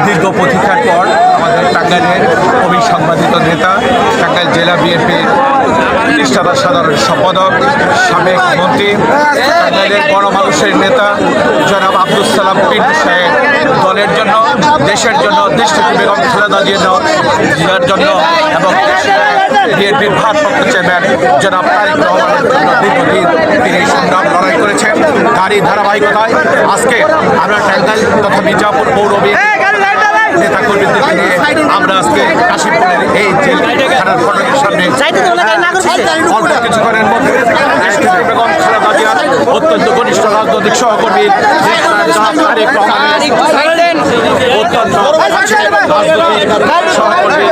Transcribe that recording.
দীর্ঘ প্রতীক্ষার পর আমাদের টাঙ্গাইলের অবিসংবাদিত নেতা, টাঙ্গাইল জেলা বিএনপির প্রতিষ্ঠাতা সাধারণ সম্পাদক, সাবেক মন্ত্রী, টাঙ্গাইলের গণমানুষের নেতা জনাব আব্দুল সালাম পিন্টু সাহেব দলের জন্য, দেশের জন্য, দেশটিকে বেগম খালেদা জিয়ার জন্য এবং বিএনপির ভারপ্রাপ্ত চেয়ারম্যান জনাব তারেক রহমানের জন্য দীর্ঘদিন তিনি সংগ্রাম লড়াই করেছেন। তারই ধারাবাহিকতায় আজকে আমরা টাঙ্গাইল তথা মির্জাপুর পৌরবী নেতাকর্মীদেরকে নিয়ে আমরা আজকে কাশিমপুরের এই জেল থানার ফটকের সামনে অল্প কিছুক্ষণের মধ্যে বেগম খালেদা জিয়ার অত্যন্ত ঘনিষ্ঠ রাজনৈতিক সহকর্মী তারেক রহমানের অত্যন্ত রাজনৈতিক সহকর্মী